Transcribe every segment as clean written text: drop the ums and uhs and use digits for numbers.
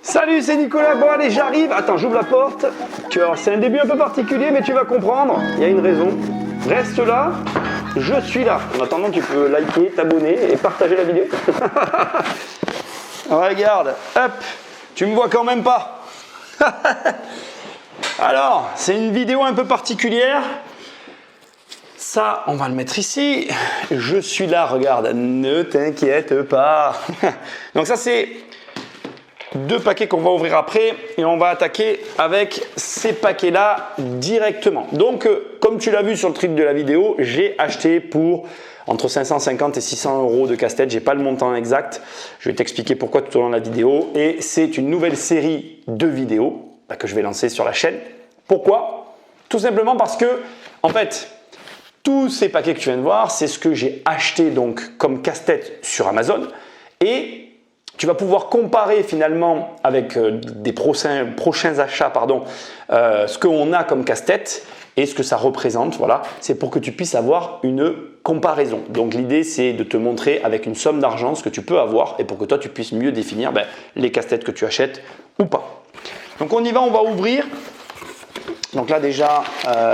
Salut, c'est Nicolas. Bon, allez, j'arrive. Attends, j'ouvre la porte. C'est un début un peu particulier, mais tu vas comprendre. Il y a une raison. Reste là. Je suis là. En attendant, tu peux liker, t'abonner et partager la vidéo. Regarde. Hop. Tu me vois quand même pas. Alors, c'est une vidéo un peu particulière. Ça, on va le mettre ici. Je suis là, regarde. Ne t'inquiète pas. Donc ça, c'est deux paquets qu'on va ouvrir après et on va attaquer avec ces paquets-là directement. Donc, comme tu l'as vu sur le titre de la vidéo, j'ai acheté pour entre 550 et 600 euros de casse-tête. Je n'ai pas le montant exact. Je vais t'expliquer pourquoi tout au long de la vidéo. Et c'est une nouvelle série de vidéos que je vais lancer sur la chaîne. Pourquoi? Tout simplement parce que, en fait, tous ces paquets que tu viens de voir, c'est ce que j'ai acheté donc comme casse-tête sur Amazon. Et tu vas pouvoir comparer finalement avec des prochains achats, ce qu'on a comme casse-tête et ce que ça représente. Voilà, c'est pour que tu puisses avoir une comparaison. Donc l'idée, c'est de te montrer avec une somme d'argent ce que tu peux avoir et pour que toi, tu puisses mieux définir les casse-têtes que tu achètes ou pas. Donc on y va, on va ouvrir. Donc là déjà,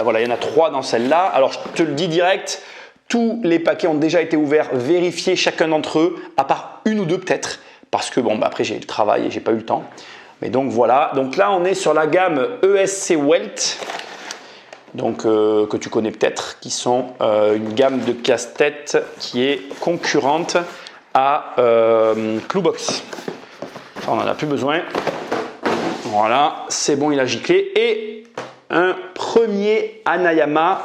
voilà, il y en a 3 dans celle-là. Alors je te le dis direct, tous les paquets ont déjà été ouverts, vérifiés chacun d'entre eux, à part une ou deux peut-être. Parce que bon, après j'ai eu le travail et j'ai pas eu le temps. Mais donc voilà, donc là on est sur la gamme ESC Welt, donc que tu connais peut-être, qui sont une gamme de casse-tête qui est concurrente à Clubox. On n'en a plus besoin. Voilà, c'est bon, il a giclé. Et un premier Hanayama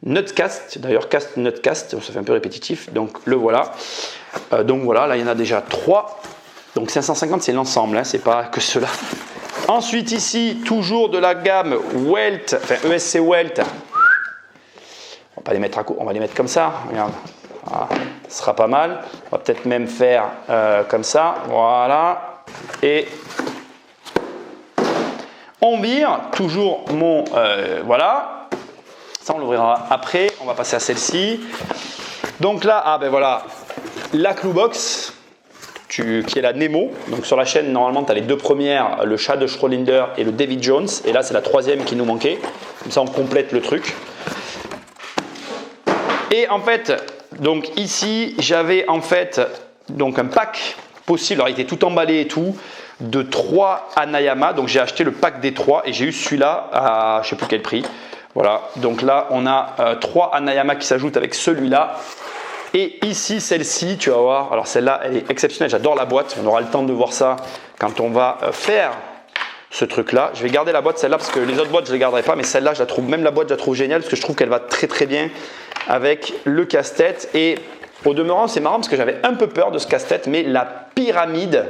Nutcast, d'ailleurs Nutcast, ça fait un peu répétitif, donc le voilà. Donc voilà, là il y en a déjà 3. Donc 550 c'est l'ensemble, hein, c'est pas que cela. Ensuite ici, toujours de la gamme Welt, enfin ESC Welt. On va les mettre on va les mettre comme ça, regarde. Voilà, ce sera pas mal. On va peut-être même faire comme ça, voilà. Et on vire, toujours mon, voilà. Ça on l'ouvrira après, on va passer à celle-ci. Donc là, voilà, la Clubox, qui est la Nemo. Donc sur la chaîne, normalement, tu as les deux premières, le chat de Schrödinger et le David Jones. Et là, c'est la troisième qui nous manquait. Comme ça, on complète le truc. Et en fait, donc ici, j'avais en fait donc un pack possible. Alors, il était tout emballé et tout, de 3 Hanayama. Donc j'ai acheté le pack des 3 et j'ai eu celui-là à je ne sais plus quel prix. Voilà, donc là on a 3 Hanayama qui s'ajoutent avec celui-là. Et ici, celle-ci, tu vas voir, alors celle-là, elle est exceptionnelle, j'adore la boîte. On aura le temps de voir ça quand on va faire ce truc-là. Je vais garder la boîte, celle-là, parce que les autres boîtes, je ne les garderai pas. Mais celle-là, je la trouve, même la boîte, je la trouve géniale, parce que je trouve qu'elle va très très bien avec le casse-tête. Et au demeurant, c'est marrant, parce que j'avais un peu peur de ce casse-tête, mais la pyramide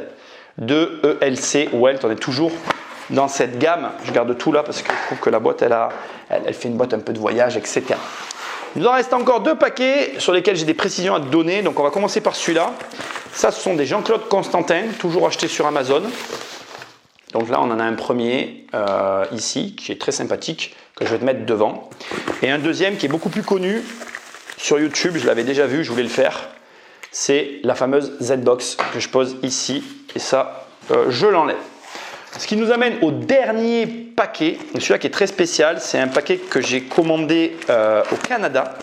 de ESC Welt, on est toujours dans cette gamme. Je garde tout là, parce que je trouve que la boîte, elle fait une boîte un peu de voyage, etc. Il nous en reste encore 2 paquets sur lesquels j'ai des précisions à te donner. Donc on va commencer par celui-là. Ça, ce sont des Jean-Claude Constantin, toujours achetés sur Amazon. Donc là, on en a un premier ici, qui est très sympathique, que je vais te mettre devant. Et un deuxième qui est beaucoup plus connu sur YouTube. Je l'avais déjà vu, je voulais le faire. C'est la fameuse Z-Box que je pose ici. Et ça, je l'enlève. Ce qui nous amène au dernier paquet, celui-là qui est très spécial, c'est un paquet que j'ai commandé au Canada.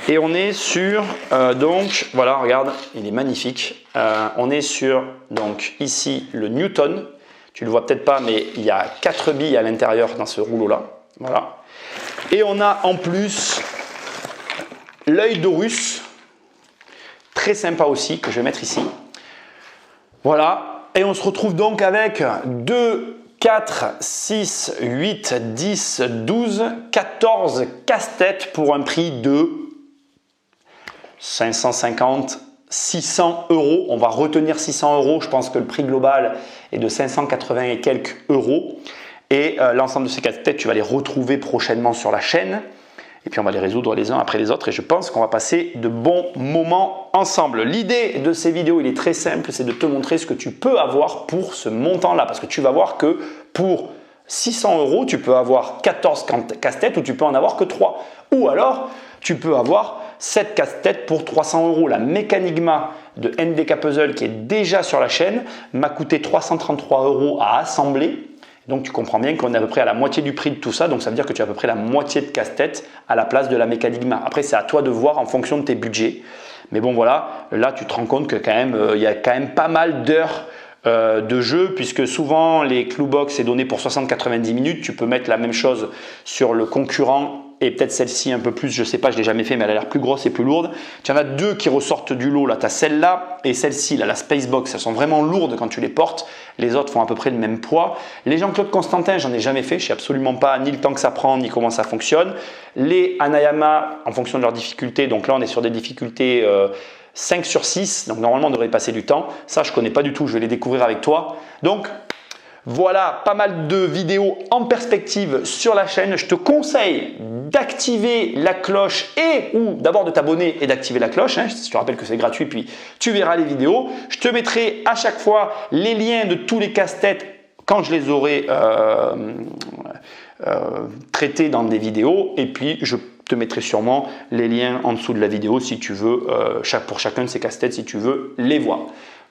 Et on est sur, donc, voilà, regarde, il est magnifique. On est sur, donc, ici, le Newton. Tu ne le vois peut-être pas, mais il y a 4 billes à l'intérieur dans ce rouleau-là. Voilà. Et on a en plus l'œil d'Horus, très sympa aussi, que je vais mettre ici. Voilà. Et on se retrouve donc avec 2, 4, 6, 8, 10, 12, 14 casse-têtes pour un prix de 550, 600 euros. On va retenir 600 euros. Je pense que le prix global est de 580 et quelques euros. Et l'ensemble de ces casse-têtes, tu vas les retrouver prochainement sur la chaîne. Et puis on va les résoudre les uns après les autres et je pense qu'on va passer de bons moments ensemble. L'idée de ces vidéos, il est très simple, c'est de te montrer ce que tu peux avoir pour ce montant-là. Parce que tu vas voir que pour 600 euros, tu peux avoir 14 casse-têtes ou tu peux en avoir que 3. Ou alors, tu peux avoir cette casse-tête pour 300 €. La Mecanigma de NDK Puzzle qui est déjà sur la chaîne m'a coûté 333 € à assembler. Donc tu comprends bien qu'on est à peu près à la moitié du prix de tout ça, donc ça veut dire que tu as à peu près la moitié de casse-tête à la place de la Mecanigma. Après c'est à toi de voir en fonction de tes budgets. Mais bon voilà, là tu te rends compte que quand même, il y a quand même pas mal d'heures de jeu, puisque souvent les Cluebox est donné pour 60-90 minutes. Tu peux mettre la même chose sur le concurrent et peut-être celle-ci un peu plus, je sais pas, je l'ai jamais fait, mais elle a l'air plus grosse et plus lourde. Tu en as deux qui ressortent du lot, là tu as celle-là et celle-ci, là, la Spacebox. Elles sont vraiment lourdes quand tu les portes, les autres font à peu près le même poids. Les Jean-Claude Constantin, j'en ai jamais fait, je sais absolument pas ni le temps que ça prend, ni comment ça fonctionne. Les Hanayama, en fonction de leur difficulté, donc là on est sur des difficultés 5 sur 6, donc normalement on devrait passer du temps. Ça je connais pas du tout, je vais les découvrir avec toi. Donc voilà, pas mal de vidéos en perspective sur la chaîne. Je te conseille d'activer la cloche ou d'abord de t'abonner et d'activer la cloche. Je te rappelle que c'est gratuit, puis tu verras les vidéos. Je te mettrai à chaque fois les liens de tous les casse-têtes quand je les aurai traités dans des vidéos. Et puis je te mettrai sûrement les liens en dessous de la vidéo si tu veux, pour chacun de ces casse-têtes, si tu veux les voir.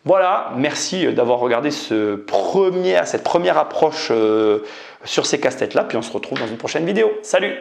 Voilà, merci d'avoir regardé cette première approche sur ces casse-têtes là, puis on se retrouve dans une prochaine vidéo. Salut!